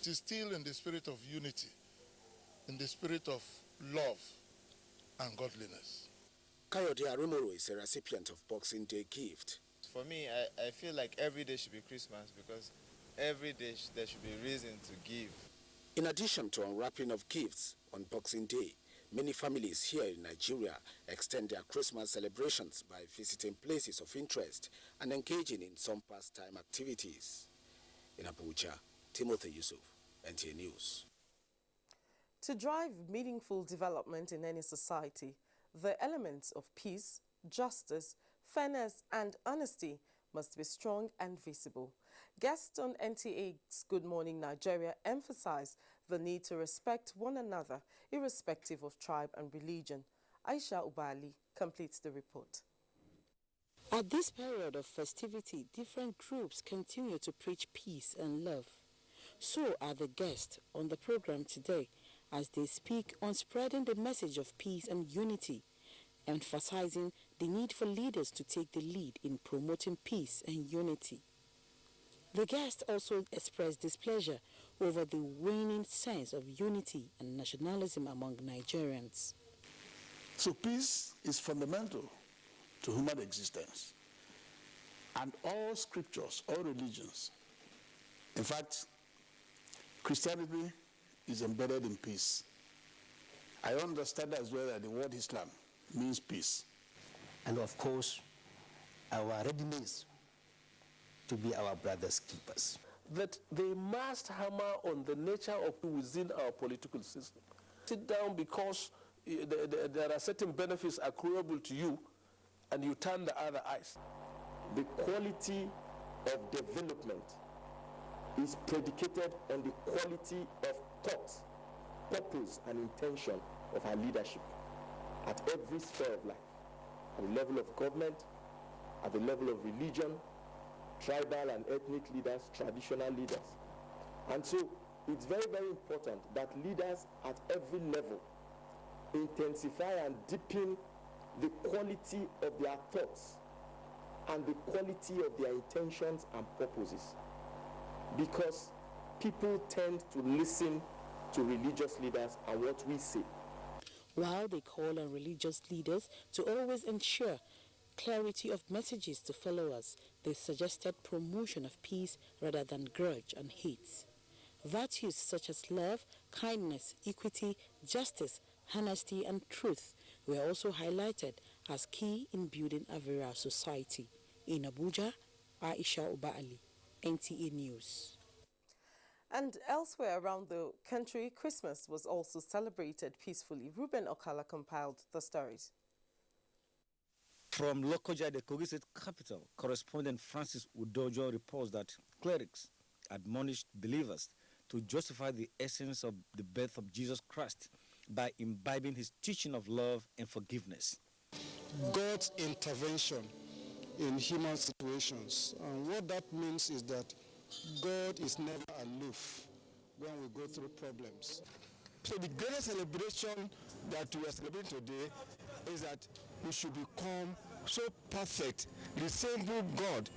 it is still in the spirit of unity, in the spirit of love and godliness. Kayode Arumoro is a recipient of Boxing Day gift. For me, I feel like every day should be Christmas because every day there should be a reason to give. In addition to unwrapping of gifts on Boxing Day, many families here in Nigeria extend their Christmas celebrations by visiting places of interest and engaging in some pastime activities. In Abuja, Timothy Yusuf, NTA News. To drive meaningful development in any society, the elements of peace, justice, fairness and honesty must be strong and visible. Guests on NTA's Good Morning Nigeria emphasized the need to respect one another, irrespective of tribe and religion. Aisha Ubali completes the report. At this period of festivity, different groups continue to preach peace and love. So are the guests on the program today as they speak on spreading the message of peace and unity, emphasizing the need for leaders to take the lead in promoting peace and unity. The guests also expressed displeasure over the waning sense of unity and nationalism among Nigerians. So peace is fundamental to human existence, and all scriptures, all religions, in fact, Christianity is embedded in peace. I understand as well that the word Islam means peace. And of course, our readiness to be our brother's keepers. That they must hammer on the nature of within our political system. Sit down because there are certain benefits accruable to you and you turn the other eyes. The quality of development is predicated on the quality of thought, purpose and intention of our leadership at every sphere of life, at the level of government, at the level of religion, tribal and ethnic leaders, traditional leaders. And so it's very, very important that leaders at every level intensify and deepen the quality of their thoughts and the quality of their intentions and purposes. Because people tend to listen to religious leaders and what we say. While they call on religious leaders to always ensure clarity of messages to followers, they suggested promotion of peace rather than grudge and hate. Virtues such as love, kindness, equity, justice, honesty and truth were also highlighted as key in building a virile society. In Abuja, Aisha Ubali, NTA News. And elsewhere around the country, Christmas was also celebrated peacefully. Ruben Okala compiled the stories. From Lokoja, the Kogi State capital, correspondent Francis Udojo reports that clerics admonished believers to justify the essence of the birth of Jesus Christ by imbibing his teaching of love and forgiveness. God's intervention in human situations. And what that means is that God is never aloof when we go through problems. So the greatest celebration that we are celebrating today is that we should become so perfect, resemble God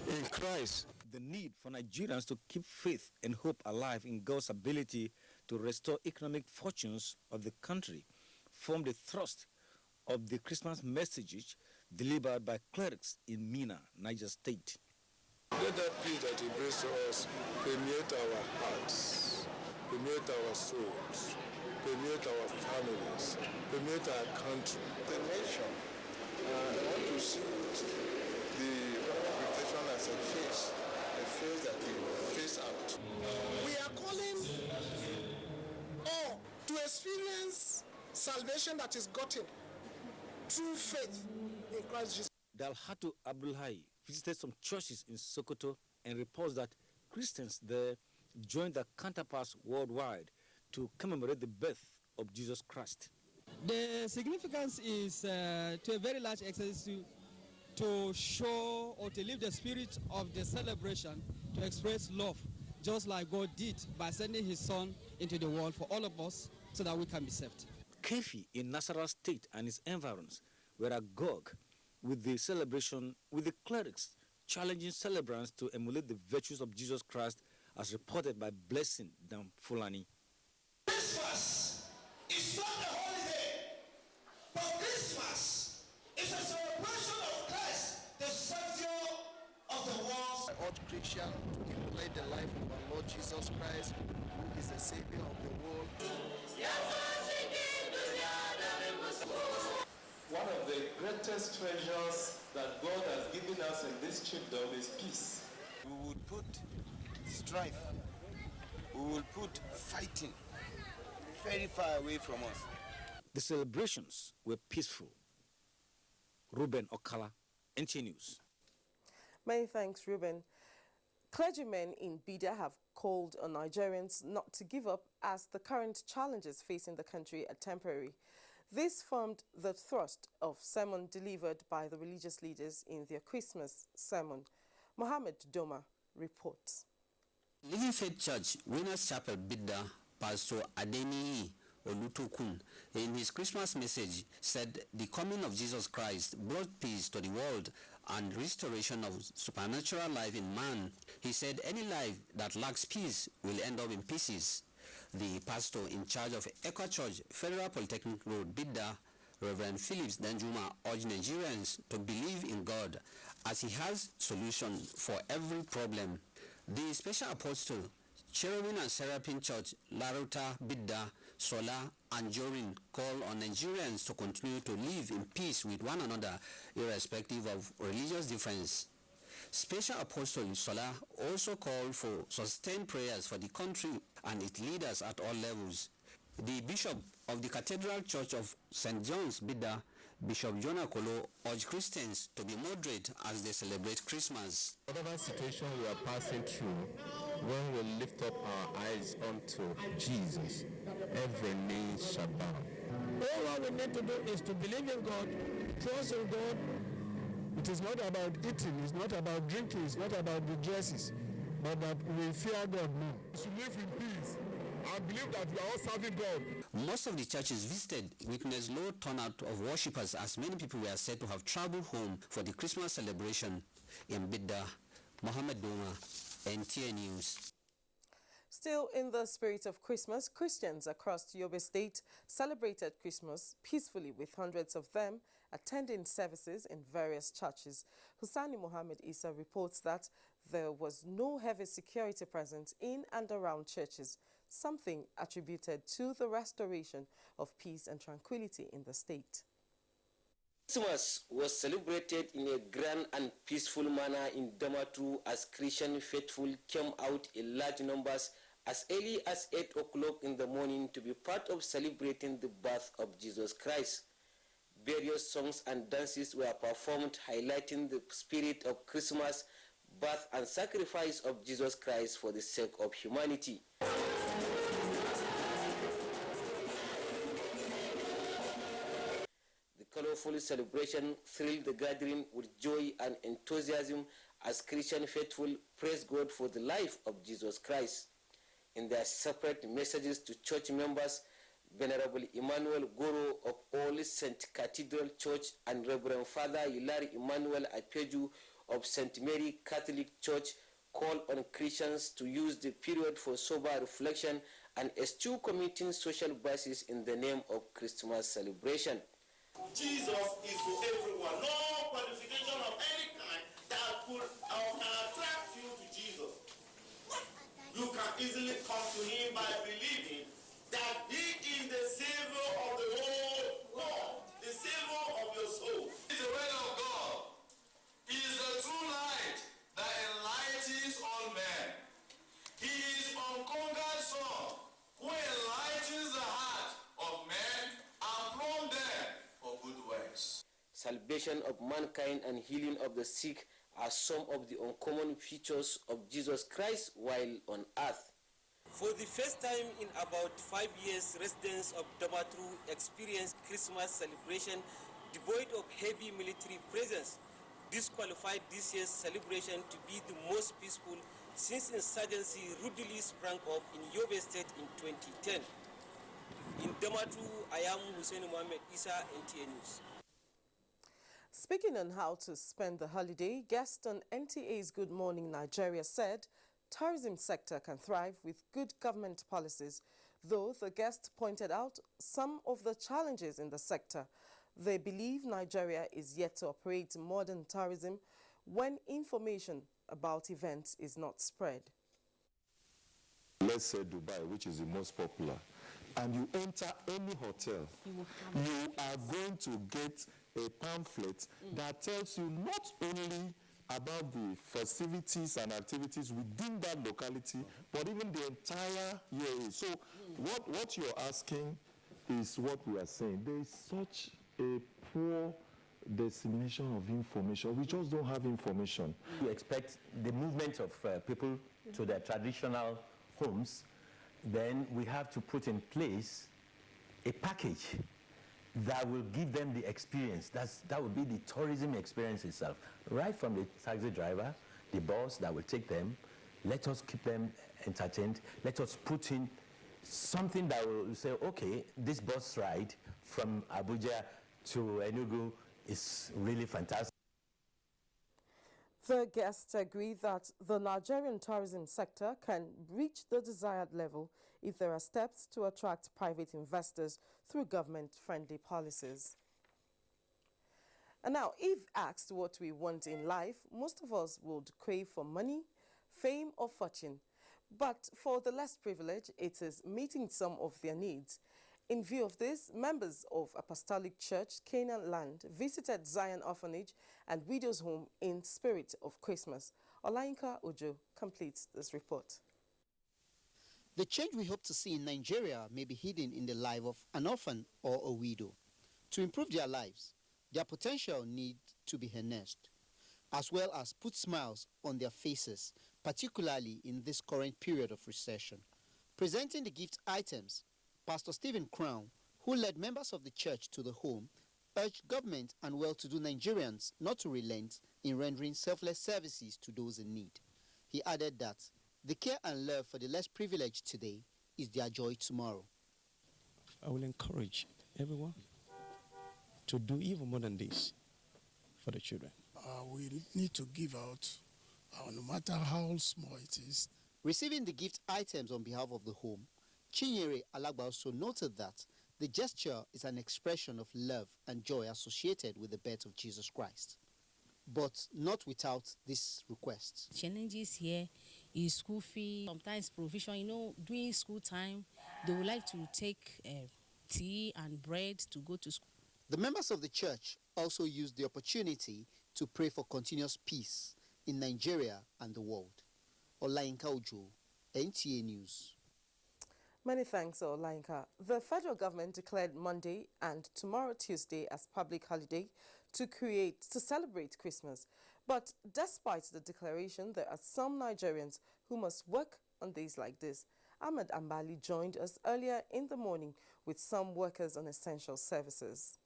in Christ. The need for Nigerians to keep faith and hope alive in God's ability to restore economic fortunes of the country formed the thrust of the Christmas message delivered by clerics in Mina, Niger State. Let that peace that he brings to us permeate our hearts, permeate our souls, permeate our families, permeate our country, the nation. I want to see the reputation as a face that we face out. We are calling all to experience salvation that is gotten through faith in Christ Jesus. Dalhatu Abdulhai visited some churches in Sokoto and reports that Christians there joined their counterparts worldwide to commemorate the birth of Jesus Christ. The significance is to a very large extent to show or to live the spirit of the celebration, to express love, just like God did by sending his son into the world for all of us so that we can be saved. Kefi in Nasarawa State and its environs were agog with the celebration, with the clerics challenging celebrants to emulate the virtues of Jesus Christ as reported by Blessing Dam Fulani. Christmas is not a holiday, but Christmas is a celebration of Christ, the Savior of the world. I urge Christians to emulate the life of our Lord Jesus Christ, who is the Savior of the world. One of the greatest treasures that God has given us in this kingdom is peace. We would put strife, we will put fighting very far away from us. The celebrations were peaceful. Ruben Okala, NT News. Many thanks, Ruben. Clergymen in Bida have called on Nigerians not to give up as the current challenges facing the country are temporary. This formed the thrust of sermon delivered by the religious leaders in their Christmas sermon. Mohammed Doma reports. Living Faith Church, Winners Chapel, Bida, Pastor Adeniyi Olutukun, in his Christmas message, said the coming of Jesus Christ brought peace to the world and restoration of supernatural life in man. He said any life that lacks peace will end up in pieces. The pastor in charge of Equa Church, Federal Polytechnic Road, Bida, Reverend Phillips Danjuma, urged Nigerians to believe in God as he has solution for every problem. The Special Apostle, Cherubim and Seraphim Church, Laruta, Bida, Sola, and Jorin call on Nigerians to continue to live in peace with one another, irrespective of religious difference. Special Apostle Sola also called for sustained prayers for the country and its leaders at all levels. The Bishop of the Cathedral Church of St. John's, Bida, Bishop Jonah Kolo, urged Christians to be moderate as they celebrate Christmas. Whatever situation we are passing through, when we lift up our eyes unto Jesus, every knee shall bow. All what we need to do is to believe in God, trust in God. It is not about eating, it's not about drinking, it's not about the dresses, but that we fear God more. To live in peace. I believe that we are all serving God. Most of the churches visited witnessed low turnout of worshippers as many people were said to have traveled home for the Christmas celebration. In Bida, Mohammed Doma, NTA News. Still in the spirit of Christmas, Christians across Yobe State celebrated Christmas peacefully with hundreds of them attending services in various churches. Hussaini Mohammed Isa reports that there was no heavy security present in and around churches, something attributed to the restoration of peace and tranquility in the state. Christmas was celebrated in a grand and peaceful manner in Damaturu as Christian faithful came out in large numbers as early as 8 o'clock in the morning to be part of celebrating the birth of Jesus Christ. Various songs and dances were performed highlighting the spirit of Christmas, birth and sacrifice of Jesus Christ for the sake of humanity. The colorful celebration thrilled the gathering with joy and enthusiasm as Christian faithful praised God for the life of Jesus Christ. In their separate messages to church members, Venerable Emmanuel Goro of All Saint Cathedral Church and Reverend Father Hilary Emmanuel Apeju of St. Mary Catholic Church call on Christians to use the period for sober reflection and eschew committing social vices in the name of Christmas celebration. Jesus is for everyone. No qualification of any kind that could can attract you to Jesus. You can easily come to him by believing that he is the Savior of the whole world, the Savior of your soul. He is the word of God. He is the true light that enlightens all men. He is unconquered Son who enlightens the heart of men and prompts them for good works. Salvation of mankind and healing of the sick are some of the uncommon features of Jesus Christ while on earth. For the first time in about 5 years, residents of Damaturu experienced Christmas celebration devoid of heavy military presence. This qualified this year's celebration to be the most peaceful since insurgency rudely sprang up in Yobe State in 2010. In Damaturu, I am Hussaini Mohammed Isa, NTA News. Speaking on how to spend the holiday, guest on NTA's Good Morning Nigeria said tourism sector can thrive with good government policies, though the guest pointed out some of the challenges in the sector. They believe Nigeria is yet to operate modern tourism when information about events is not spread. Let's say Dubai, which is the most popular, and you enter any hotel, you are going to get a pamphlet that tells you not only about the festivities and activities within that locality, but even the entire year. So what you're asking is what we are saying. There is such a poor dissemination of information. We just don't have information. We expect the movement of people to their traditional homes. Then we have to put in place a package that will give them the experience. That will be the tourism experience itself. Right from the taxi driver, the bus that will take them, let us keep them entertained. Let us put in something that will say, okay, this bus ride from Abuja to Enugu is really fantastic. The guests agree that the Nigerian tourism sector can reach the desired level if there are steps to attract private investors through government-friendly policies. And now, if asked what we want in life, most of us would crave for money, fame or fortune. But for the less privileged, it is meeting some of their needs. In view of this, members of Apostolic Church, Canaan Land, visited Zion Orphanage and Widows' Home in spirit of Christmas. Olainka Ojo completes this report. The change we hope to see in Nigeria may be hidden in the life of an orphan or a widow. To improve their lives, their potential need to be harnessed, as well as put smiles on their faces, particularly in this current period of recession. Presenting the gift items, Pastor Stephen Crown, who led members of the church to the home, urged government and well-to-do Nigerians not to relent in rendering selfless services to those in need. He added that the care and love for the less privileged today is their joy tomorrow. I will encourage everyone to do even more than this for the children. We need to give out, no matter how small it is. Receiving the gift items on behalf of the home, Chinyere Alagba also noted that the gesture is an expression of love and joy associated with the birth of Jesus Christ, but not without this request. Challenges here is school fee, sometimes provision. During school time, they would like to take tea and bread to go to school. The members of the church also used the opportunity to pray for continuous peace in Nigeria and the world. Olainka Ojo, NTA News. Many thanks, Olainka. The federal government declared Monday and tomorrow Tuesday as public holiday to celebrate Christmas. But despite the declaration, there are some Nigerians who must work on days like this. Ahmed Ambali joined us earlier in the morning with some workers on essential services.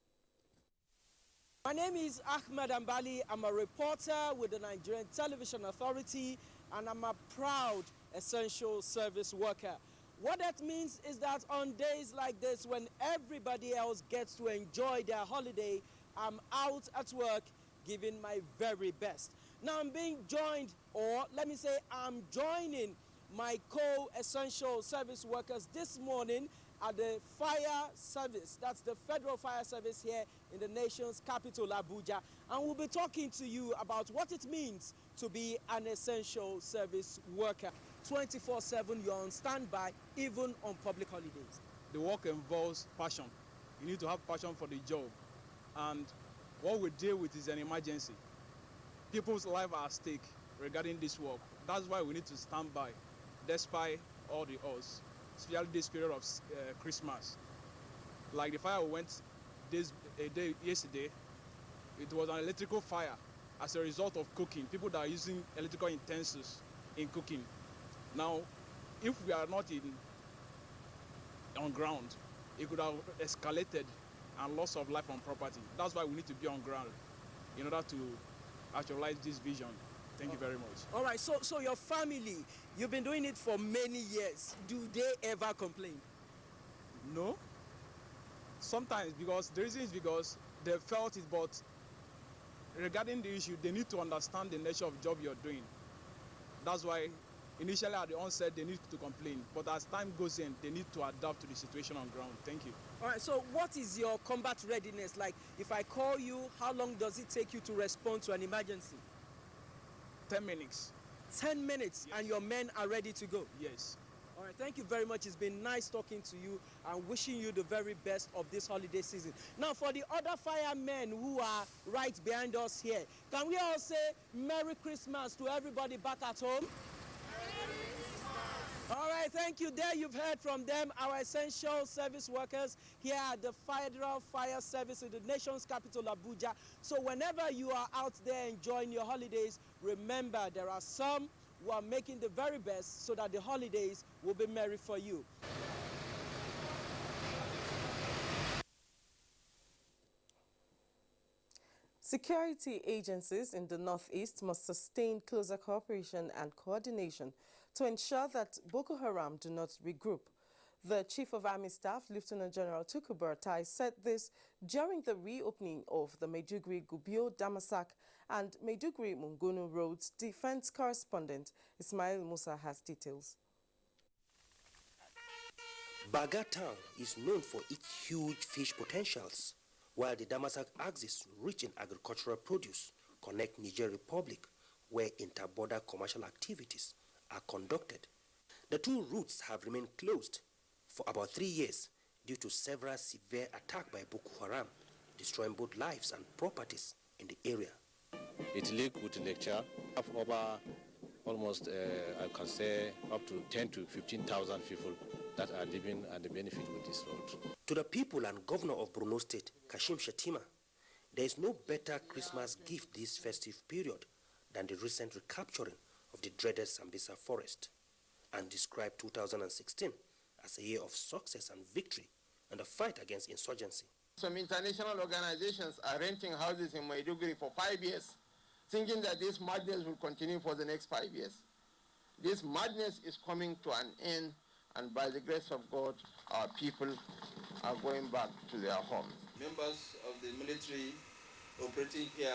My name is Ahmed Ambali. I'm a reporter with the Nigerian Television Authority, and I'm a proud essential service worker. What that means is that on days like this, when everybody else gets to enjoy their holiday, I'm out at work giving my very best. Now I'm being joined, or let me say I'm joining my co-essential service workers this morning at the fire service. That's the federal fire service here in the nation's capital, Abuja. And we'll be talking to you about what it means to be an essential service worker. 24/7, you're on standby, even on public holidays. The work involves passion. You need to have passion for the job. And what we deal with is an emergency. People's lives are at stake regarding this work. That's why we need to stand by, despite all the odds, especially this period of Christmas. Like the fire we went yesterday, it was an electrical fire as a result of cooking. People that are using electrical utensils in cooking. Now, if we are not on ground, it could have escalated and loss of life and property. That's why we need to be on ground in order to actualize this vision. Thank you very much. All right, so your family, you've been doing it for many years. Do they ever complain? No. Sometimes, because the reason is because they felt it, but regarding the issue, they need to understand the nature of the job you're doing. That's why Initially, at the onset, they need to complain, but as time goes in, they need to adapt to the situation on ground. Thank you. All right, so what is your combat readiness? Like, if I call you, how long does it take you to respond to an emergency? 10 minutes. 10 minutes, yes. And your men are ready to go? Yes. All right, thank you very much. It's been nice talking to you and wishing you the very best of this holiday season. Now, for the other firemen who are right behind us here, can we all say Merry Christmas to everybody back at home? All right, thank you. There you've heard from them, our essential service workers here at the Federal Fire Service in the nation's capital, Abuja. So whenever you are out there enjoying your holidays, remember there are some who are making the very best so that the holidays will be merry for you. Security agencies in the Northeast must sustain closer cooperation and coordination to ensure that Boko Haram do not regroup. The Chief of Army Staff, Lieutenant General Tukur Buratai, said this during the reopening of the Maiduguri-Gubio-Damasak and Maiduguri-Mungunu roads. Defense correspondent Ismail Musa has details. Baga town is known for its huge fish potentials, while the Damasak axis, rich in agricultural produce, connect Niger Republic, where inter-border commercial activities are conducted. The two routes have remained closed for about 3 years due to several severe attacks by Boko Haram, destroying both lives and properties in the area. It linked with the lecture of over almost, I can say, up to 10 to 15,000 people that are living and benefit with this road. To the people and Governor of Borno State, Kashim Shettima, there is no better Christmas gift this festive period than the recent recapturing of the dreaded Sambisa forest, and described 2016 as a year of success and victory in the fight against insurgency. Some international organizations are renting houses in Maiduguri for 5 years, thinking that this madness will continue for the next 5 years. This madness is coming to an end, and by the grace of God, our people are going back to their homes. Members of the military operating here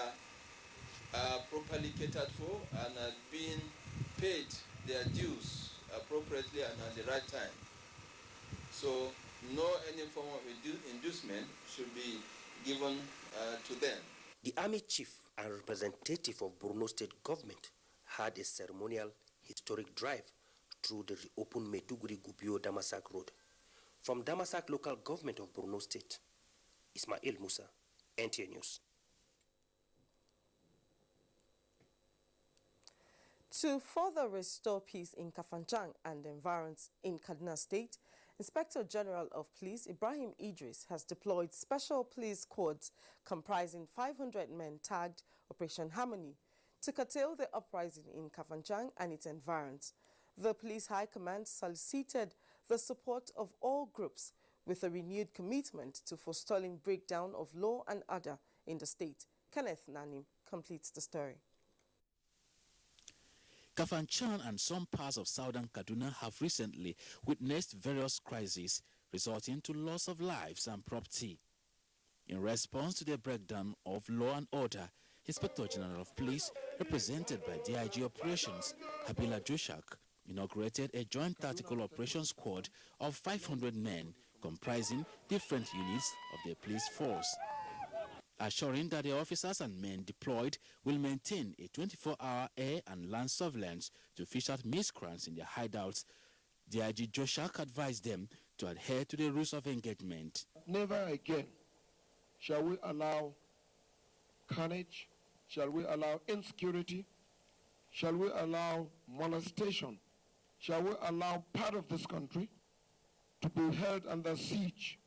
are properly catered for and are being paid their dues appropriately and at the right time. So no any form of inducement should be given to them. The army chief and representative of Borno State government had a ceremonial historic drive through the reopened Maiduguri-Gubio-Damasak road. From Damasak local government of Borno State, Ismail Musa, NTA News. To further restore peace in Kafanchang and environs in Kaduna State, Inspector General of Police Ibrahim Idris has deployed special police squads comprising 500 men tagged Operation Harmony to curtail the uprising in Kafanchang and its environs. The Police High Command solicited the support of all groups with a renewed commitment to forestalling breakdown of law and order in the state. Kenneth Nanim completes the story. Kafanchan and some parts of southern Kaduna have recently witnessed various crises resulting to loss of lives and property. In response to the breakdown of law and order, Inspector General of Police, represented by DIG Operations, Habila Joshak, inaugurated a joint tactical operations squad of 500 men comprising different units of the police force, assuring that the officers and men deployed will maintain a 24-hour air and land surveillance to fish out miscreants in their hideouts. DIG Joshak advised them to adhere to the rules of engagement. Never again shall we allow carnage, shall we allow insecurity, shall we allow molestation, shall we allow part of this country to be held under siege.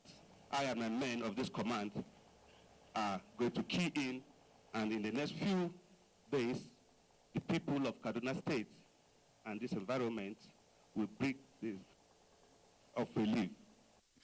I and my men of this command are going to key in, and in the next few days, the people of Kaduna State and this environment will bring this of relief.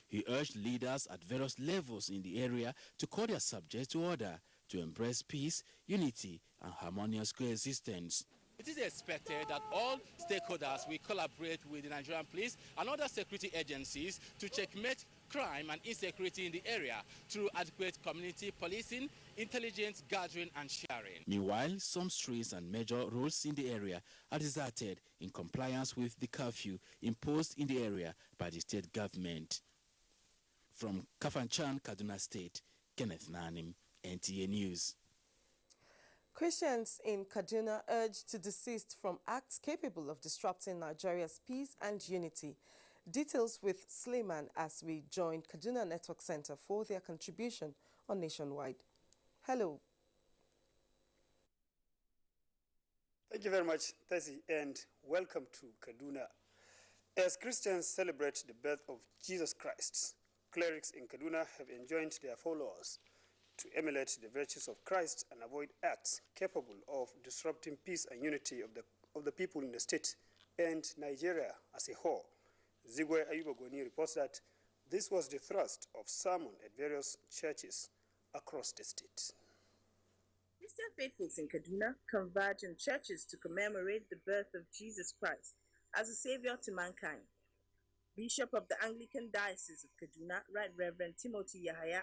He urged leaders at various levels in the area to call their subjects to order, to embrace peace, unity, and harmonious coexistence. It is expected that all stakeholders will collaborate with the Nigerian police and other security agencies to checkmate crime and insecurity in the area through adequate community policing, intelligence gathering and sharing. Meanwhile, some streets and major roads in the area are deserted in compliance with the curfew imposed in the area by the state government. From Kafanchan, Kaduna State, Kenneth Nanim, NTA News. Christians in Kaduna urged to desist from acts capable of disrupting Nigeria's peace and unity. Details with Sleiman as we join Kaduna Network Center for their contribution on Nationwide. Hello. Thank you very much, Tessie, and welcome to Kaduna. As Christians celebrate the birth of Jesus Christ, clerics in Kaduna have enjoined their followers to emulate the virtues of Christ and avoid acts capable of disrupting peace and unity of the people in the state and Nigeria as a whole. Zigwe Ayubagoni reports that this was the thrust of sermon at various churches across the state. Christian faithfuls in Kaduna converge in churches to commemorate the birth of Jesus Christ as a savior to mankind. Bishop of the Anglican Diocese of Kaduna, Right Reverend Timothy Yahaya,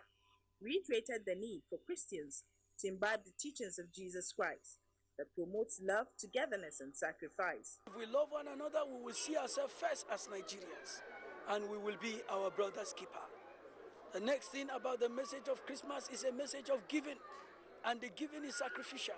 reiterated the need for Christians to imbibe the teachings of Jesus Christ that promotes love, togetherness, and sacrifice. If we love one another, we will see ourselves first as Nigerians, and we will be our brother's keeper. The next thing about the message of Christmas is a message of giving, and the giving is sacrificial.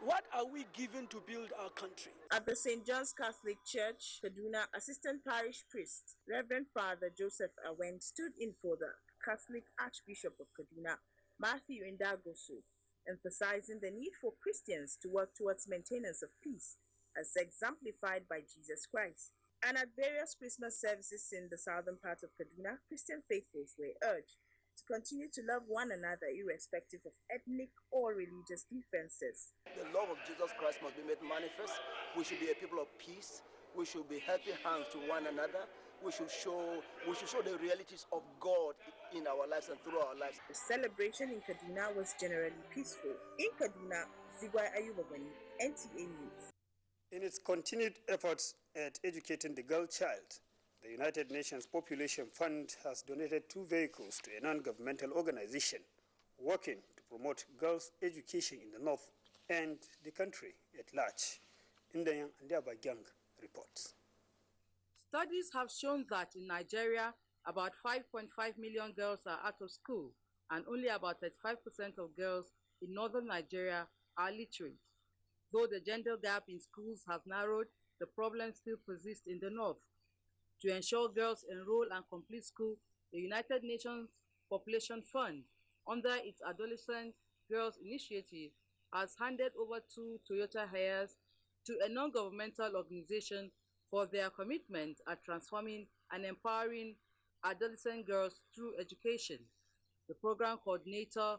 What are we giving to build our country? At the St. John's Catholic Church, Kaduna, Assistant Parish Priest, Reverend Father Joseph Awen, stood in for the Catholic Archbishop of Kaduna, Matthew Ndagoso, emphasizing the need for Christians to work towards maintenance of peace, as exemplified by Jesus Christ. And at various Christmas services in the southern part of Kaduna, Christian faithfuls were urged to continue to love one another irrespective of ethnic or religious differences. The love of Jesus Christ must be made manifest. We should be a people of peace. We should be helping hands to one another. We should show the realities of God in our lives and through our lives. The celebration in Kaduna was generally peaceful. In Kaduna, Zigwai Ayubagani, NTA News. In its continued efforts at educating the girl child, the United Nations Population Fund has donated 2 vehicles to a non-governmental organization working to promote girls' education in the north and the country at large. Indayang Ndiabagyang reports. Studies have shown that in Nigeria, about 5.5 million girls are out of school, and only about 35% of girls in northern Nigeria are literate. Though the gender gap in schools has narrowed, the problem still persists in the north. To ensure girls enroll and complete school, the United Nations Population Fund, under its Adolescent Girls Initiative, has handed over 2 Toyota Hiaces to a non-governmental organization for their commitment at transforming and empowering adolescent girls through education. The program coordinator,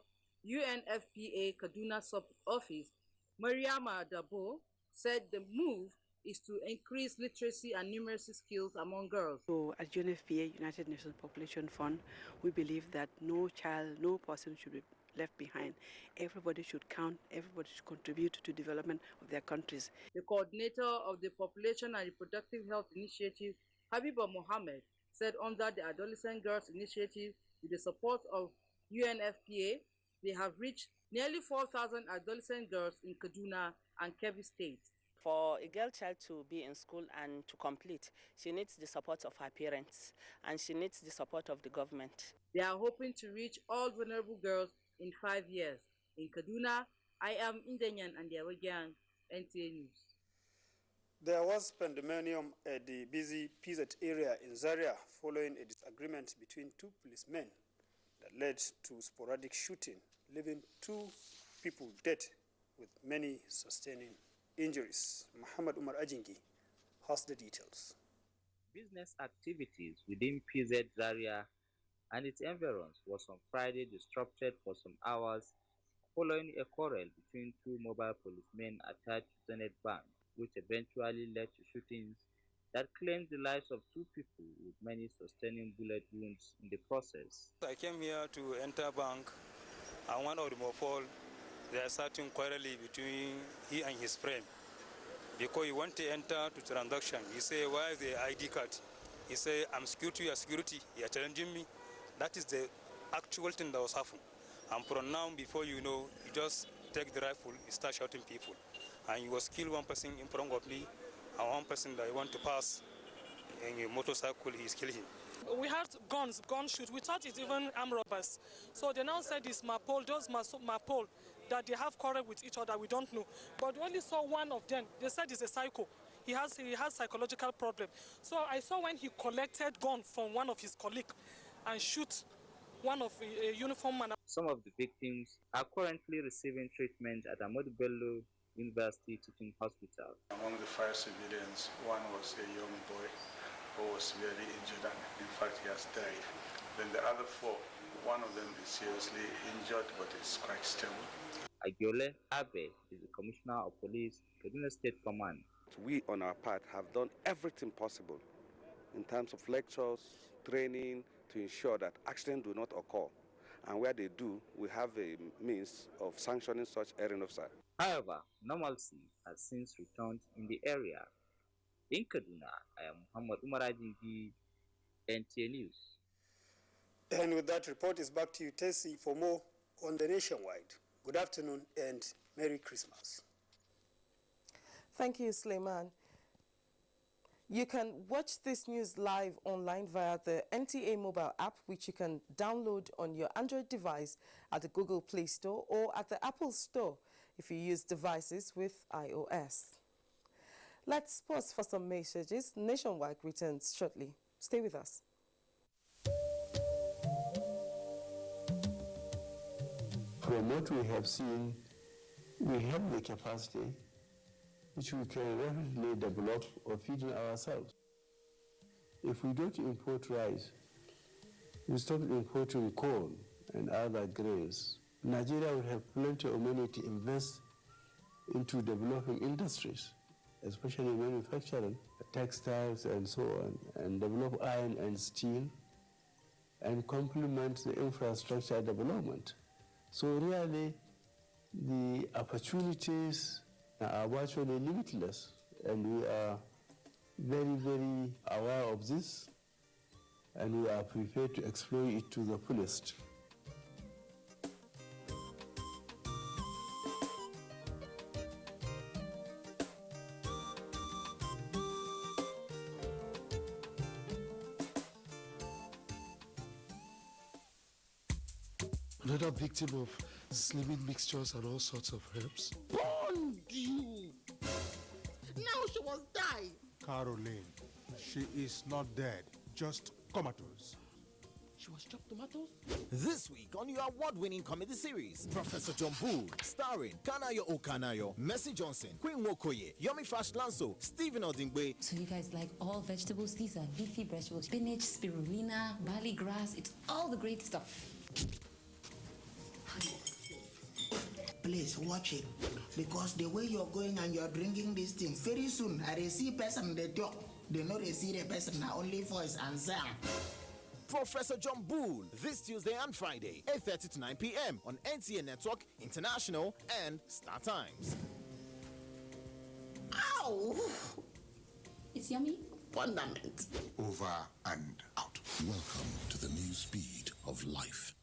UNFPA Kaduna Sub-Office, Mariama Dabo, said the move is to increase literacy and numeracy skills among girls. So at UNFPA, United Nations Population Fund, we believe that no child, no person should be left behind. Everybody should count, everybody should contribute to development of their countries. The coordinator of the Population and Reproductive Health Initiative, Habiba Mohammed, said under the Adolescent Girls Initiative, with the support of UNFPA, they have reached nearly 4,000 adolescent girls in Kaduna and Kebbi states. For a girl child to be in school and to complete, she needs the support of her parents and she needs the support of the government. They are hoping to reach all vulnerable girls in 5 years. In Kaduna, I am Indanyan and Yawagan, NTA News. There was pandemonium at the busy PZ area in Zaria following a disagreement between 2 policemen that led to sporadic shooting, leaving 2 people dead with many sustaining injuries. Muhammad Umar Ajingi has the details. Business activities within PZ Zaria and its environs was on Friday disrupted for some hours following a quarrel between 2 mobile policemen attached to Zenith Bank, which eventually led to shootings that claimed the lives of 2 people with many sustaining bullet wounds in the process. I came here to enter bank and one of the mofol, they are starting quarreling between he and his friend. Because you want to enter to transaction, you say, where is the ID card? You say, I'm security, you're security, you're challenging me. That is the actual thing that was happening. And from now, before you know, you just take the rifle, you start shooting people. And you was kill one person in front of me, and one person that you want to pass in a motorcycle, he's killing him. We had gunshot. We thought it's even armed robbers. So they now said it's Mapole, those Mapole, that they have quarrel with each other. We don't know. But we only saw one of them. They said he's a psycho. He has psychological problem. So I saw when he collected gun from one of his colleagues and shoot one of a uniform man. Some of the victims are currently receiving treatment at Ahmadu Bello University Teaching Hospital. Among the 5 civilians, one was a young boy who was severely injured, and in fact he has died. Then the other 4, one of them is seriously injured but is quite stable. Agiole Abe is the Commissioner of Police, Kaduna State Command. We on our part have done everything possible in terms of lectures, training, to ensure that accidents do not occur. And where they do, we have a means of sanctioning such errand officer. However, normalcy has since returned in the area. In Kaduna, I am Muhammad Umar Ajingi, NTA News. And with that report, is back to you, Tessie, for more on the nationwide. Good afternoon and Merry Christmas. Thank you, Suleiman. You can watch this news live online via the NTA mobile app, which you can download on your Android device at the Google Play Store or at the Apple Store if you use devices with iOS. Let's pause for some messages. Nationwide returns shortly. Stay with us. From what we have seen, we have the capacity which we can rapidly develop or feed ourselves. If we don't import rice, we stop importing corn and other grains, Nigeria will have plenty of money to invest into developing industries, especially manufacturing, textiles and so on, and develop iron and steel, and complement the infrastructure development. So really, the opportunities are virtually limitless, and we are very, very aware of this, and we are prepared to exploit it to the fullest. Another victim of slimming mixtures and all sorts of herbs. Bond you! Now she was dying. Caroline, she is not dead, just comatose. She was chopped tomatoes? This week on your award-winning comedy series, Professor John Bull, starring Kanayo Okanayo, Mercy Johnson, Queen Wokoye, Yomi Fash Lanso, Stephen Odingbe. So you guys like all vegetables? These are leafy vegetables. Spinach, spirulina, barley grass. It's all the great stuff. Please watch it, because the way you're going and you're drinking this thing, very soon I see person they talk. They know they see the person now only voice and sound. Professor John Bull, this Tuesday and Friday, 8:30 to 9 p.m. on NTA Network, International, and Star Times. Ow! It's yummy. Fundament. Over and out. Welcome to the new speed of life.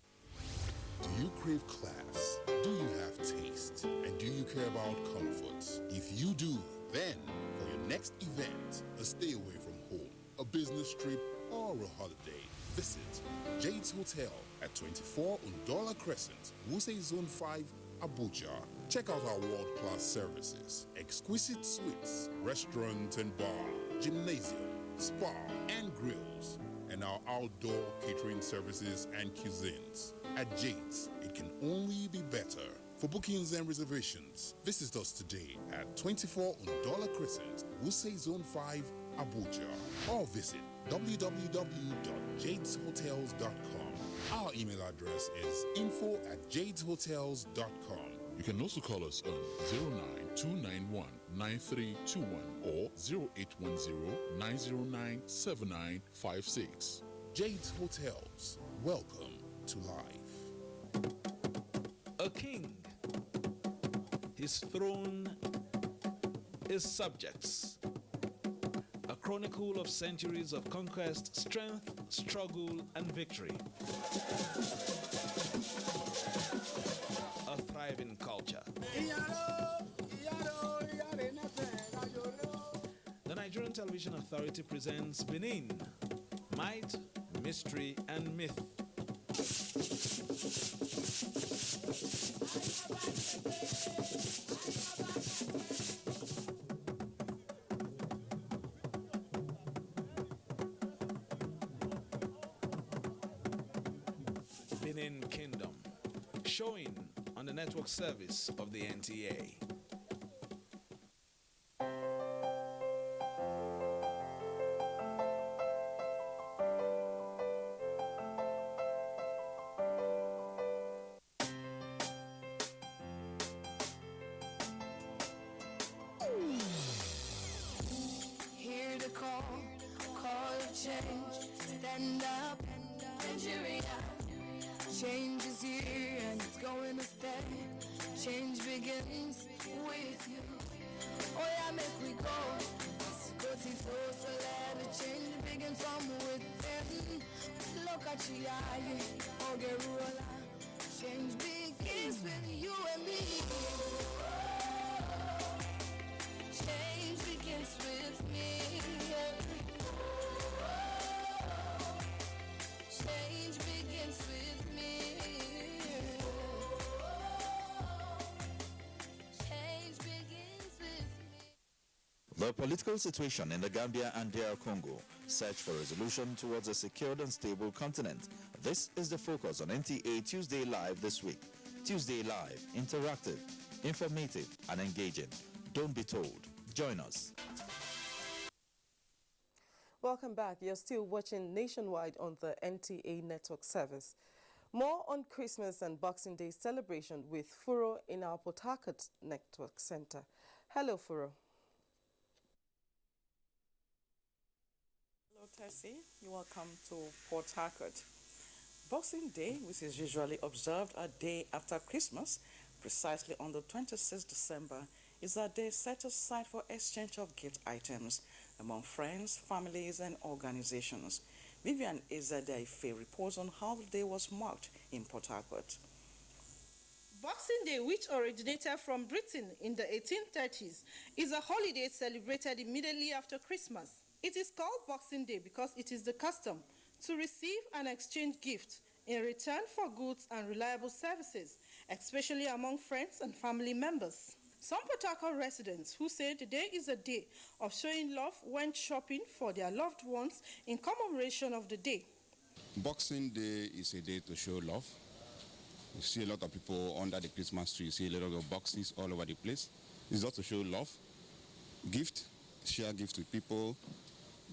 Do you crave class? Do you have taste? And do you care about comfort? If you do, then for your next event, a stay away from home, a business trip, or a holiday, visit Jade's Hotel at 24 Undola Crescent, Wuse Zone 5, Abuja. Check out our world-class services, exquisite suites, restaurant and bar, gymnasium, spa and grills, and our outdoor catering services and cuisines. At Jade's, it can only be better. For bookings and reservations, visit us today at 24 Undola Crescent, Wuse Zone 5, Abuja, or visit www.jadeshotels.com. Our email address is info@jadeshotels.com. You can also call us on 09291-9321 or 0810-909-7956. Jade's Hotels, welcome to life. A king, his throne his subjects. A chronicle of centuries of conquest, strength, struggle, and victory. A thriving culture. The Nigerian Television Authority presents Benin, Might, Mystery, and Myth. Benin Kingdom, showing on the network service of the NTA. Hear the call of change. Stand up, Nigeria. Change is here and it's going to stay. Change begins with you. Oh yeah, make we go. Go to so let the change begin from within. Look at you, oh Geruola. Change begins with you and me. Change begins with me. Change begins with me. Change begins with me. The political situation in the Gambia and DR Congo search for resolution towards a secured and stable continent. This is the focus on NTA Tuesday Live this week. Tuesday Live, interactive, informative, and engaging. Don't be told. Join us. Welcome back. You're still watching Nationwide on the NTA network service. More on Christmas and Boxing Day celebration with Furo in our Port Harcourt Network Center. Hello, Furo. Hello, Tessie. You're welcome to Port Harcourt. Boxing Day, which is usually observed a day after Christmas, precisely on the 26th December, is a day set aside for exchange of gift items among friends, families, and organizations. Vivian Ezadaife reports on how the day was marked in Port Harcourt. Boxing Day, which originated from Britain in the 1830s, is a holiday celebrated immediately after Christmas. It is called Boxing Day because it is the custom to receive and exchange gifts in return for goods and reliable services, especially among friends and family members. Some Port Harcourt residents who say today is a day of showing love went shopping for their loved ones in commemoration of the day. Boxing Day is a day to show love. You see a lot of people under the Christmas tree. You see a lot of boxes all over the place. It's also to show love, gift, share gifts with people,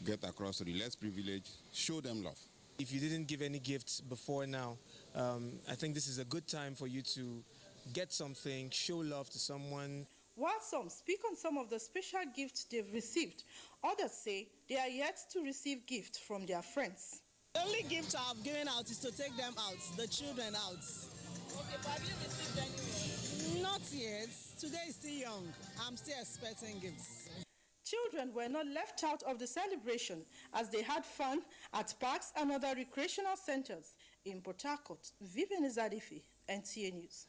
get across to the less privileged, show them love. If you didn't give any gifts before now, I think this is a good time for you to get something, show love to someone. While some speak on some of the special gifts they've received, others say they are yet to receive gifts from their friends. The only gift I've given out is to take them out, the children out. Okay, but have you received any? Not yet. Today is still young. I'm still expecting gifts. Children were not left out of the celebration as they had fun at parks and other recreational centers in Port Harcourt. Vivian Ezadife, NTA News.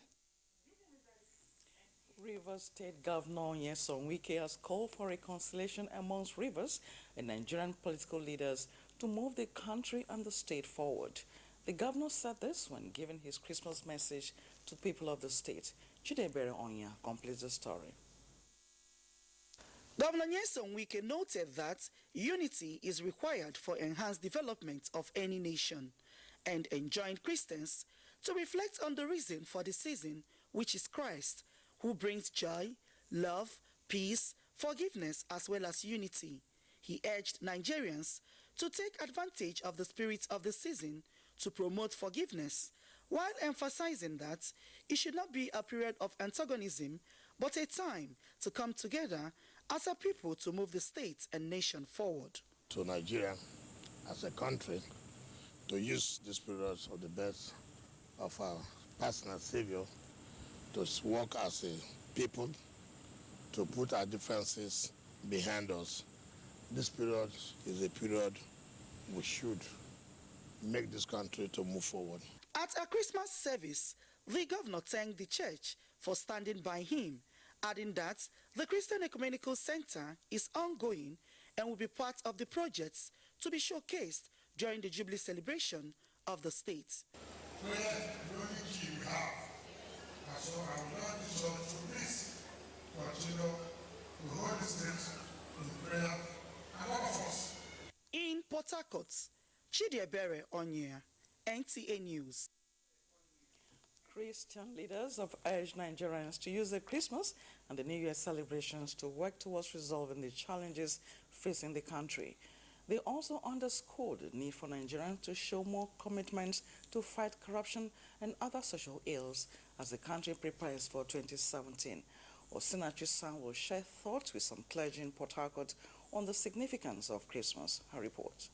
Rivers State Governor Nyesom Wike has called for reconciliation amongst Rivers and Nigerian political leaders to move the country and the state forward. The governor said this when giving his Christmas message to the people of the state. Chidebere Onya completes the story. Governor Nyesom Wike noted that unity is required for enhanced development of any nation and enjoined Christians to reflect on the reason for the season, which is Christ, who brings joy, love, peace, forgiveness, as well as unity. He urged Nigerians to take advantage of the spirit of the season to promote forgiveness, while emphasizing that it should not be a period of antagonism, but a time to come together as a people to move the state and nation forward. To Nigeria as a country to use this period of the birth of our personal Savior to work as a people to put our differences behind us. This period is a period we should make this country to move forward. At a Christmas service, the governor thanked the church for standing by him, adding that the Christian Ecumenical Center is ongoing and will be part of the projects to be showcased during the Jubilee celebration of the state. Prayer is the only key we have. And so I would like the church to please continue to hold the state in prayer and all of us. In Port Harcourt, Chidiebere Onyea, NTA News. Christian leaders have urged Nigerians to use the Christmas and the New Year celebrations to work towards resolving the challenges facing the country. They also underscored the need for Nigerians to show more commitment to fight corruption and other social ills as the country prepares for 2017. Osinachi San will share thoughts with some clergy in Port Harcourt on the significance of Christmas. Her report.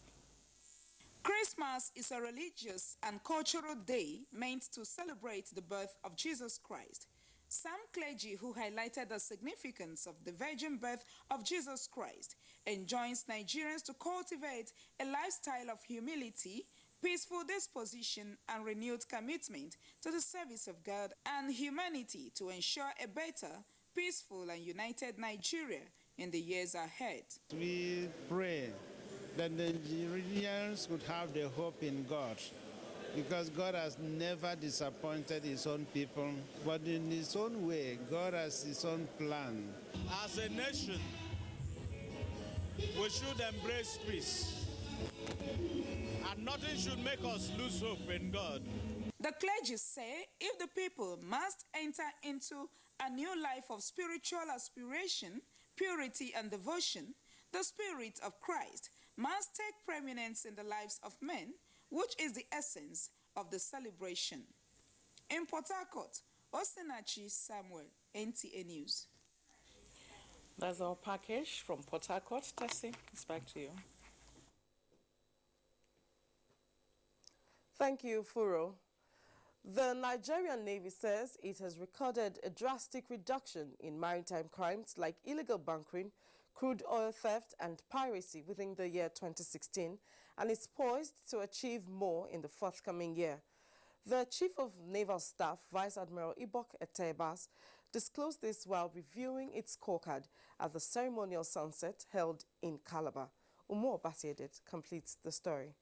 Christmas is a religious and cultural day meant to celebrate the birth of Jesus Christ. Some clergy who highlighted the significance of the virgin birth of Jesus Christ enjoins Nigerians to cultivate a lifestyle of humility, peaceful disposition, and renewed commitment to the service of God and humanity to ensure a better, peaceful, and united Nigeria in the years ahead. We pray that the Nigerians would have their hope in God, because God has never disappointed his own people, but in his own way, God has his own plan. As a nation, we should embrace peace, and nothing should make us lose hope in God. The clergy say if the people must enter into a new life of spiritual aspiration, purity, and devotion, the Spirit of Christ must take preeminence in the lives of men, which is the essence of the celebration. In Port Harcourt, Osinachi Samuel, NTA News. That's our package from Port Harcourt. Tessie, it's back to you. Thank you, Furo. The Nigerian Navy says it has recorded a drastic reduction in maritime crimes like illegal bunkering, crude oil theft and piracy within the year 2016, and is poised to achieve more in the forthcoming year. The Chief of Naval Staff, Vice Admiral Ibok Etebas, disclosed this while reviewing its scorecard at the ceremonial sunset held in Calabar. Umo Basiedet completes the story.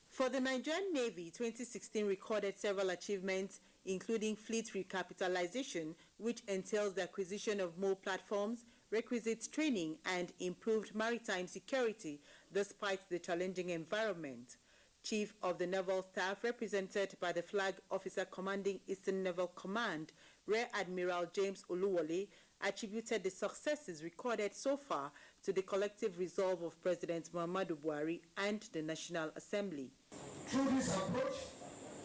For the Nigerian Navy, 2016 recorded several achievements, including fleet recapitalization, which entails the acquisition of more platforms, requisite training, and improved maritime security despite the challenging environment. Chief of the Naval Staff, represented by the Flag Officer commanding Eastern Naval Command, Rear Admiral James Oluwole, attributed the successes recorded so far to the collective resolve of President Muhammadu Buhari and the National Assembly. Through this approach,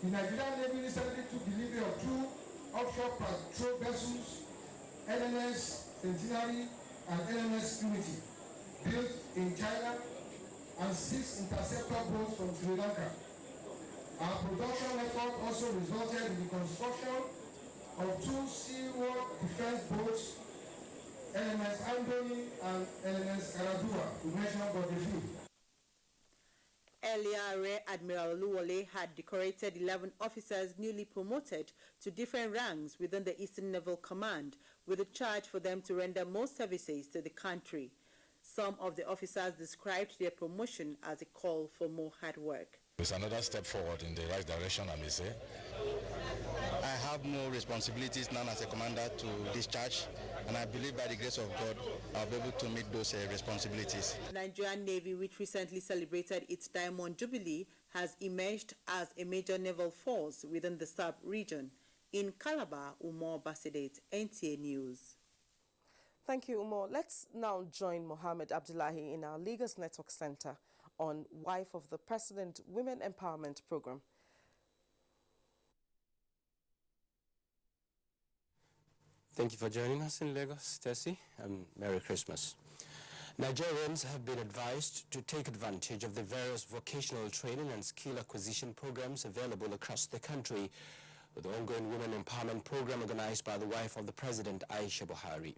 the Nigerian Navy recently took delivery of 2 offshore patrol vessels, LNS Centenary and LNS Unity, built in China, and 6 interceptor boats from Sri Lanka. Our production effort also resulted in the construction of 2 seaworld defense boats, LNS Andoni and LNS Karadua, to mention but a few. Earlier, Rear Admiral Oluwole had decorated 11 officers newly promoted to different ranks within the Eastern Naval Command, with a charge for them to render more services to the country. Some of the officers described their promotion as a call for more hard work. It's another step forward in the right direction, I may say. I have more responsibilities now as a commander to discharge, and I believe by the grace of God, I'll be able to meet those responsibilities. The Nigerian Navy, which recently celebrated its Diamond Jubilee, has emerged as a major naval force within the sub-region. In Calabar, Umar Basidet, NTA News. Thank you, Umar. Let's now join Mohammed Abdullahi in our Lagos Network Center on Wife of the President Women Empowerment Program. Thank you for joining us in Lagos, Tessie, and Merry Christmas. Nigerians have been advised to take advantage of the various vocational training and skill acquisition programs available across the country, with the ongoing Women Empowerment Program organized by the wife of the President, Aisha Buhari.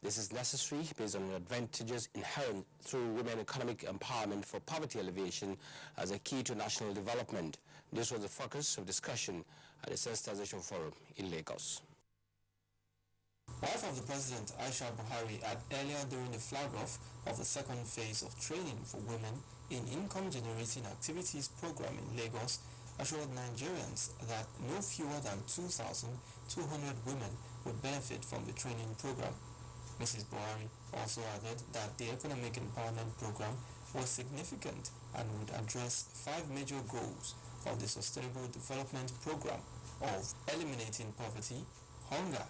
This is necessary based on the advantages inherent through women economic empowerment for poverty alleviation as a key to national development. This was the focus of discussion at the Sensitization Forum in Lagos. Wife of the President, Aisha Buhari, had earlier during the flag-off of the second phase of training for women in income-generating activities program in Lagos, assured Nigerians that no fewer than 2,200 women would benefit from the training program. Mrs. Buhari also added that the economic empowerment program was significant and would address 5 major goals of the Sustainable Development Program of eliminating poverty, hunger,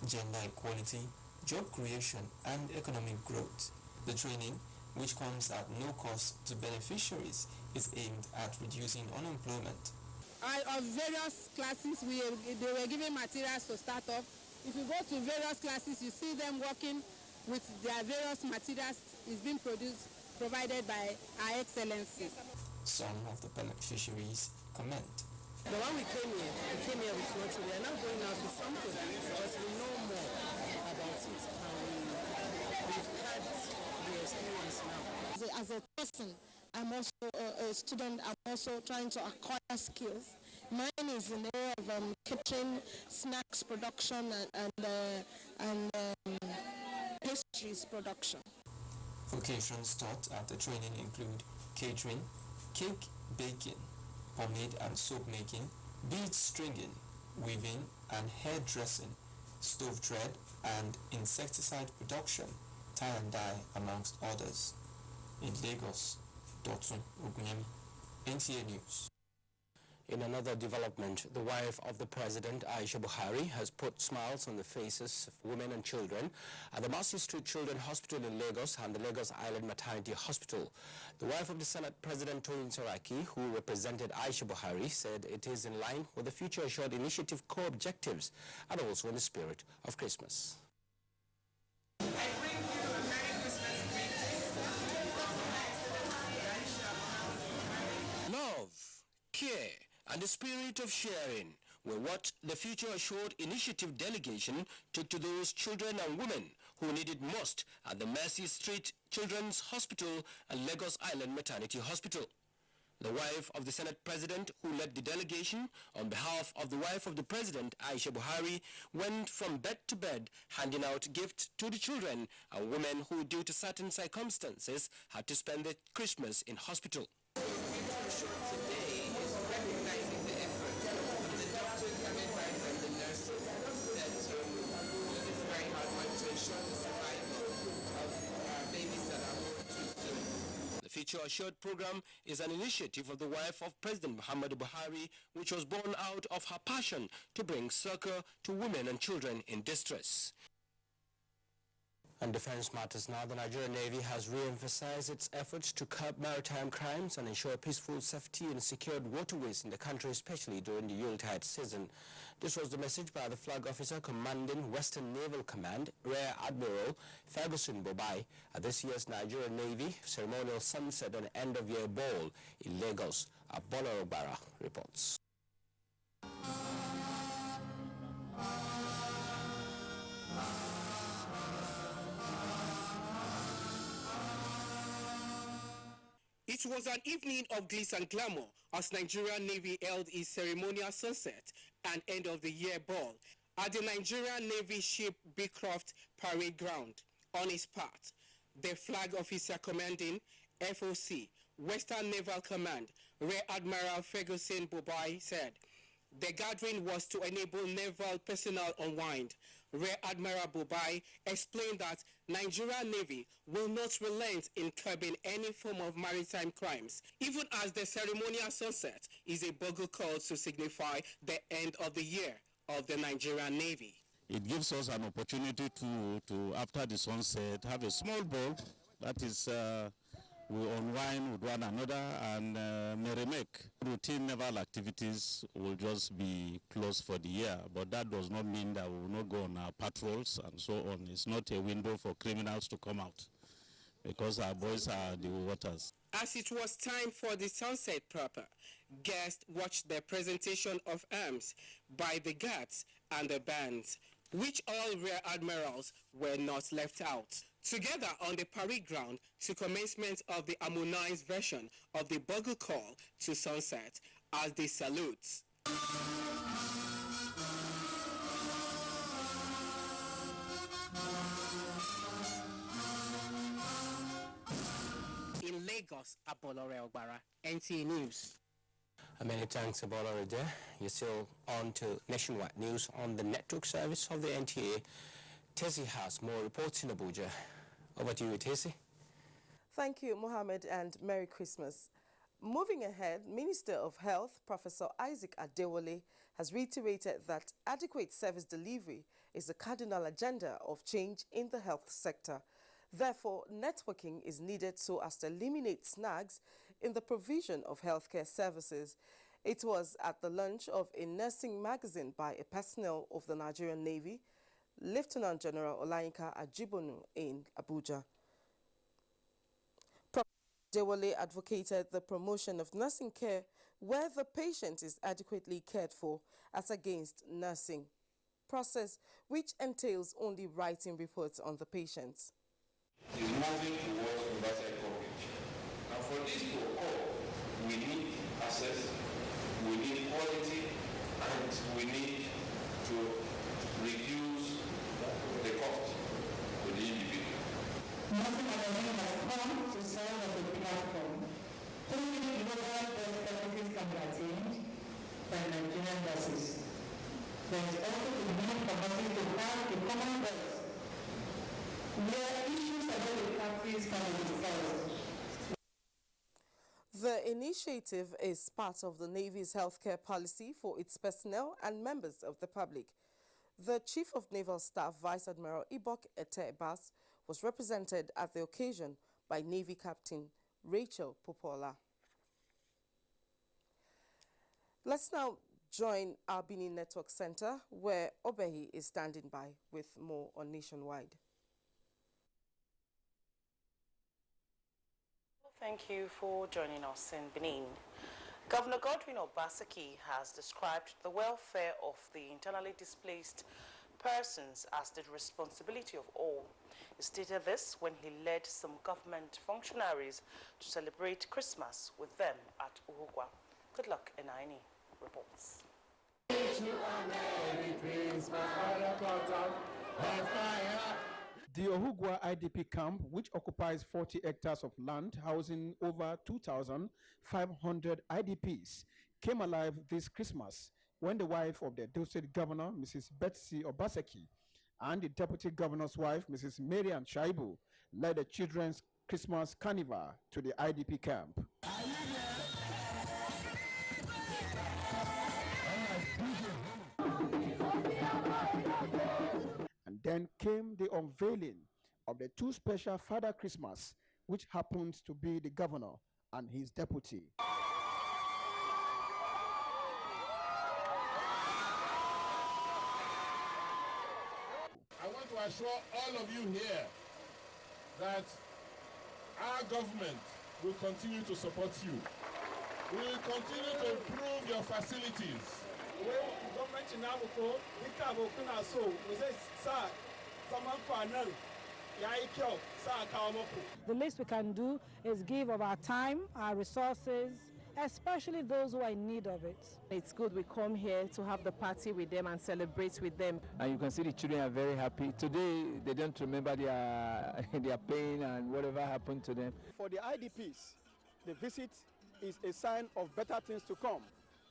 gender equality, job creation, and economic growth. The training, which comes at no cost to beneficiaries, is aimed at reducing unemployment. Of various classes, they were given materials to start off. If you go to various classes, you see them working with their various materials is being provided by Our Excellency. Some of the beneficiaries comment. The one we came here with what we are now going out with something because we know more about it and we've had the experience now. As a person, I'm also a student, I'm also trying to acquire skills. Mine is in the area of catering, snacks production and pastries production. Vocations taught at the training include catering, cake baking, pomade and soap making, bead stringing, weaving and hairdressing, stove thread and insecticide production, tie and dye, amongst others. In Lagos, Dotun Ogunyemi, NTA News. In another development, the wife of the President, Aisha Buhari, has put smiles on the faces of women and children at the Mercy Street Children's Hospital in Lagos and the Lagos Island Maternity Hospital. The wife of the Senate President, Toyin Saraki, who represented Aisha Buhari, said it is in line with the Future Assured Initiative core objectives and also in the spirit of Christmas. I bring you a Merry Christmas greeting. Love, care, and the spirit of sharing were what the Future Assured Initiative delegation took to those children and women who needed most at the Mercy Street Children's Hospital and Lagos Island Maternity Hospital. The wife of the Senate President, who led the delegation on behalf of the wife of the President, Aisha Buhari, went from bed to bed handing out gifts to the children and women who, due to certain circumstances, had to spend their Christmas in hospital. The Future Assured program is an initiative of the wife of President Muhammadu Buhari, which was born out of her passion to bring succor to women and children in distress. And defense matters now. The Nigerian Navy has re-emphasized its efforts to curb maritime crimes and ensure peaceful, safety and secured waterways in the country, especially during the Yuletide season. This was the message by the flag officer commanding Western Naval Command, Rear Admiral Ferguson Bobai, at this year's Nigerian Navy ceremonial sunset and end-of-year ball in Lagos. Abola Obara reports. It was an evening of glitz and glamour as Nigerian Navy held its ceremonial sunset and end-of-the-year ball at the Nigerian Navy Ship Beecroft Parade Ground. On his part, the flag officer commanding FOC, Western Naval Command, Rear Admiral Ferguson Bobai, said the gathering was to enable naval personnel unwind. Rear Admiral Bobai explained that Nigerian Navy will not relent in curbing any form of maritime crimes, even as the ceremonial sunset is a bugle call to signify the end of the year of the Nigerian Navy. It gives us an opportunity to after the sunset, have a small ball. That is, we unwind with one another and merry-make. Routine naval activities will just be closed for the year, but that does not mean that we will not go on our patrols and so on. It's not a window for criminals to come out, because our boys are the waters. As it was time for the sunset proper, guests watched the presentation of arms by the guards and the bands, which all rear admirals were not left out. Together on the parade ground to commencement of the harmonized version of the bugle call to sunset as they salute. In Lagos, Abolore Ogbara, NTA News. Many thanks, Abolore there. You're still on to nationwide news on the network service of the NTA. Tesi has more reports in Abuja. Over to you, Tesi. Thank you, Mohammed, and Merry Christmas. Moving ahead, Minister of Health, Professor Isaac Adewale, has reiterated that adequate service delivery is the cardinal agenda of change in the health sector. Therefore, networking is needed so as to eliminate snags in the provision of healthcare services. It was at the launch of a nursing magazine by a personnel of the Nigerian Navy, Lieutenant General Olayinka Ajibonu in Abuja. Dewale advocated the promotion of nursing care where the patient is adequately cared for as against nursing process, which entails only writing reports on the patients. Is moving towards universal coverage. And for this to occur, we need access, we need quality, and we need to reduce the cost to the individual. Nursing Academy has come to serve as a platform through which global best practices can be attained by Nigerian nurses. There is also the need for nurses to have a common voice where issues about the practice can be discussed. The initiative is part of the Navy's healthcare policy for its personnel and members of the public. The Chief of Naval Staff, Vice Admiral Ibok Etebas, was represented at the occasion by Navy Captain Rachel Popola. Let's now join our Benin Network Center, where Obehi is standing by with more on Nationwide. Thank you for joining us in Benin. Governor Godwin Obaseki has described the welfare of the internally displaced persons as the responsibility of all. He stated this when he led some government functionaries to celebrate Christmas with them at Uhugwa. Good luck, Enaini reports. The Ohugwa IDP camp, which occupies 40 hectares of land housing over 2,500 IDPs, came alive this Christmas when the wife of the Delta State Governor, Mrs. Betsy Obaseki, and the Deputy Governor's wife, Mrs. Marian Shaibu, led the children's Christmas carnival to the IDP camp. And then came the unveiling of the two special Father Christmas, which happens to be the governor and his deputy. I want to assure all of you here that our government will continue to support you. We will continue to improve your facilities. The least we can do is give of our time, our resources, especially those who are in need of it. It's good we come here to have the party with them and celebrate with them. And you can see the children are very happy. Today, they don't remember their pain and whatever happened to them. For the IDPs, the visit is a sign of better things to come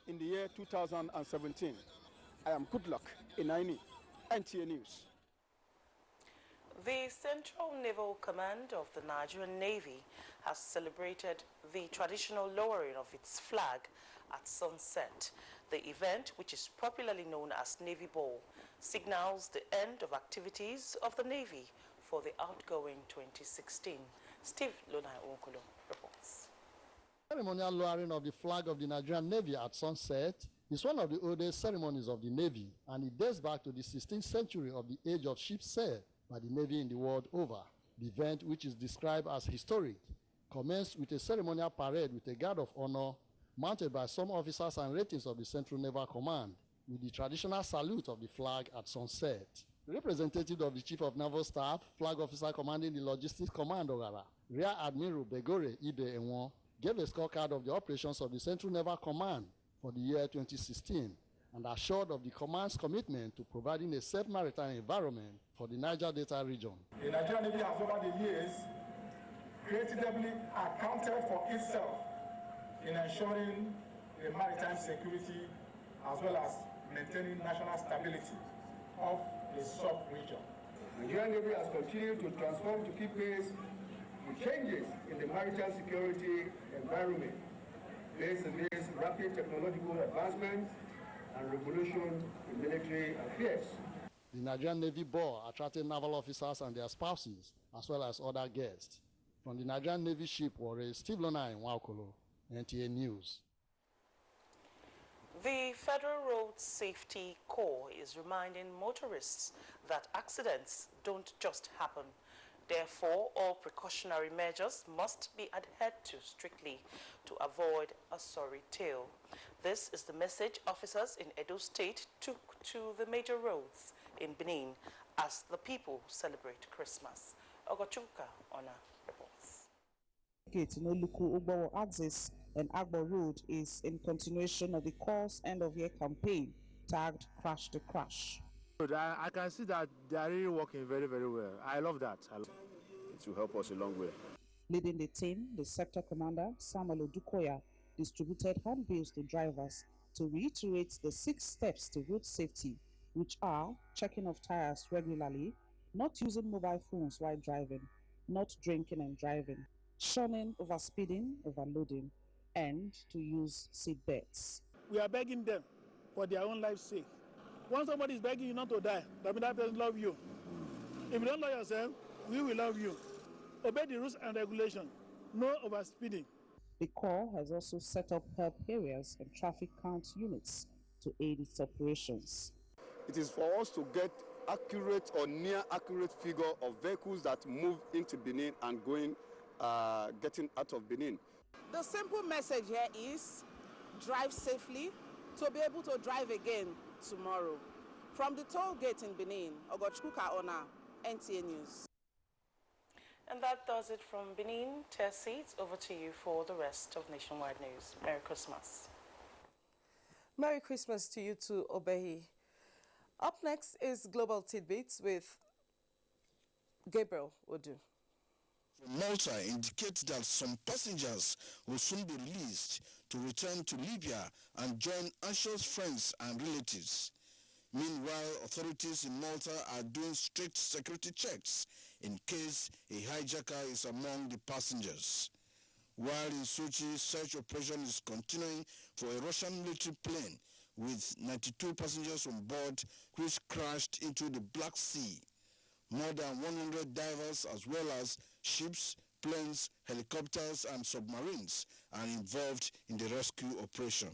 in the year 2017. I am Goodluck Enaini, NTA News. The Central Naval Command of the Nigerian Navy has celebrated the traditional lowering of its flag at sunset. The event, which is popularly known as Navy Ball, signals the end of activities of the Navy for the outgoing 2016. Steve Lonai Onkolo reports. Ceremonial lowering of the flag of the Nigerian Navy at sunset is one of the oldest ceremonies of the Navy, and it dates back to the 16th century of the age of ship sail by the Navy in the world over. The event, which is described as historic, commenced with a ceremonial parade with a guard of honor mounted by some officers and ratings of the Central Naval Command, with the traditional salute of the flag at sunset. The representative of the Chief of Naval Staff, Flag Officer commanding the Logistics Command, Ogara, Rear Admiral Begore Ibe Enwon, gave a scorecard of the operations of the Central Naval Command for the year 2016 and assured of the command's commitment to providing a safe maritime environment for the Niger Delta region. The Nigerian Navy has over the years creatively accounted for itself in ensuring the maritime security as well as maintaining national stability of the sub-region. The Nigerian Navy has continued to transform to keep pace with changes in the maritime security environment based on this rapid technological advancement and revolution in military affairs. The Nigerian Navy Ball attracted naval officers and their spouses, as well as other guests. From the Nigerian Navy ship warrior Steve Lona in Waukolo, NTA News. The Federal Road Safety Corps is reminding motorists that accidents don't just happen. Therefore, all precautionary measures must be adhered to strictly to avoid a sorry tale. This is the message officers in Edo State took to the major roads in Benin as the people celebrate Christmas. Ogochuka Ona reports. Tinoluku Ugbo Axis and Agbo Road is in continuation of the Corps end-of-year campaign tagged Crash the Crash. I can see that they are really working very, very well. I love that. It will help us a long way. Leading the team, the sector commander, Samuel Odukoya, distributed handbills to drivers to reiterate the 6 steps to road safety, which are checking of tires regularly, not using mobile phones while driving, not drinking and driving, shunning overspeeding, overloading, and to use seat belts. We are begging them for their own life's sake. Once somebody is begging you not to die, that means that person love you. If you don't love yourself, we will love you. Obey the rules and regulations. No overspeeding. The Corps has also set up help areas and traffic count units to aid its operations. It is for us to get accurate or near accurate figure of vehicles that move into Benin and getting out of Benin. The simple message here is drive safely to be able to drive again tomorrow. From the toll gate in Benin, Ogochuka Ona, NTA News. And that does it from Benin. Tessie, it's over to you for the rest of Nationwide News. Merry Christmas. Merry Christmas to you too, Obehi. Up next is Global Tidbits with Gabriel Odu. Malta indicates that some passengers will soon be released to return to Libya and join anxious friends and relatives. Meanwhile, authorities in Malta are doing strict security checks in case a hijacker is among the passengers. While in Sochi, search operation is continuing for a Russian military plane with 92 passengers on board which crashed into the Black Sea. More than 100 divers as well as ships, planes, helicopters and submarines are involved in the rescue operation.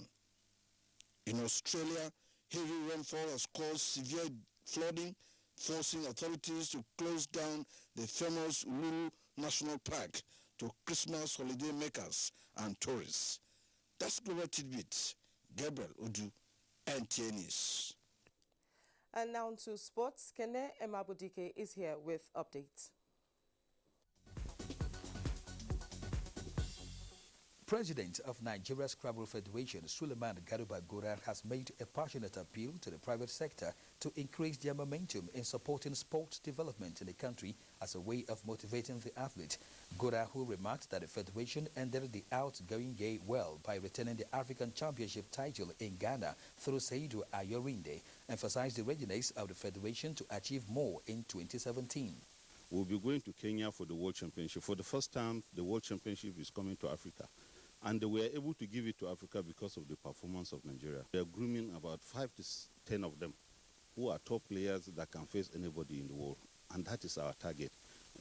In Australia, heavy rainfall has caused severe flooding, forcing authorities to close down the famous Uluru National Park to Christmas holiday makers and tourists. That's Global Tidbits. Gabriel Odu, NTA News. And now to sports. Kene Emabudike is here with updates. President of Nigeria Scrabble Federation, Suleiman Garuba Goran, has made a passionate appeal to the private sector to increase their momentum in supporting sports development in the country as a way of motivating the athlete. Goran, who remarked that the federation ended the outgoing year well by returning the African Championship title in Ghana through Seydou Ayorinde, emphasized the readiness of the federation to achieve more in 2017. We'll be going to Kenya for the World Championship. For the first time, the World Championship is coming to Africa. And we were able to give it to Africa because of the performance of Nigeria. We are grooming about 5 to 10 of them who are top players that can face anybody in the world. And that is our target.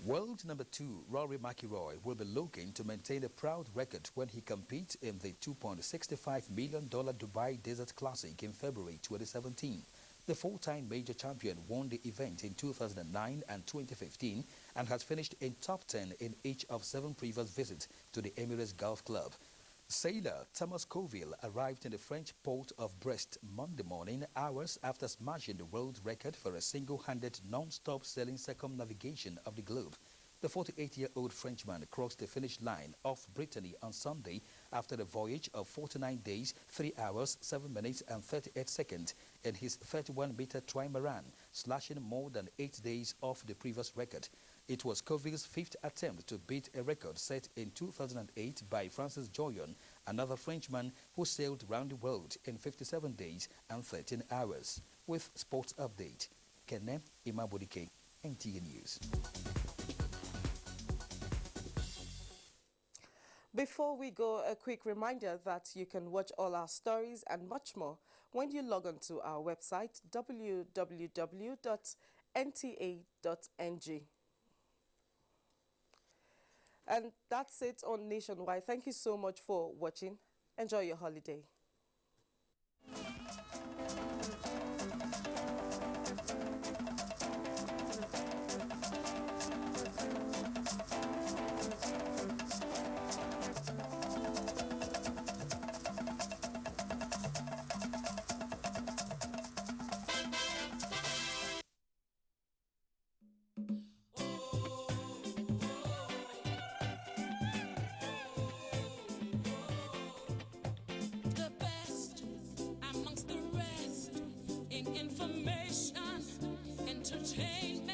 World number 2, Rory McIlroy, will be looking to maintain a proud record when he competes in the $2.65 million Dubai Desert Classic in February 2017. The four-time major champion won the event in 2009 and 2015 and has finished in top 10 in each of 7 previous visits to the Emirates Golf Club. Sailor Thomas Coville arrived in the French port of Brest Monday morning, hours after smashing the world record for a single-handed non-stop sailing circumnavigation of the globe. The 48-year-old Frenchman crossed the finish line off Brittany on Sunday after a voyage of 49 days, 3 hours, 7 minutes and 38 seconds in his 31-meter trimaran, slashing more than 8 days off the previous record. It was Coville's 5th attempt to beat a record set in 2008 by Francis Joyon, another Frenchman who sailed round the world in 57 days and 13 hours. With Sports Update, Kene Imabodike, NTA News. Before we go, a quick reminder that you can watch all our stories and much more when you log on to our website www.nta.ng. And that's it on Nationwide. Thank you so much for watching. Enjoy your holiday. Entertainment.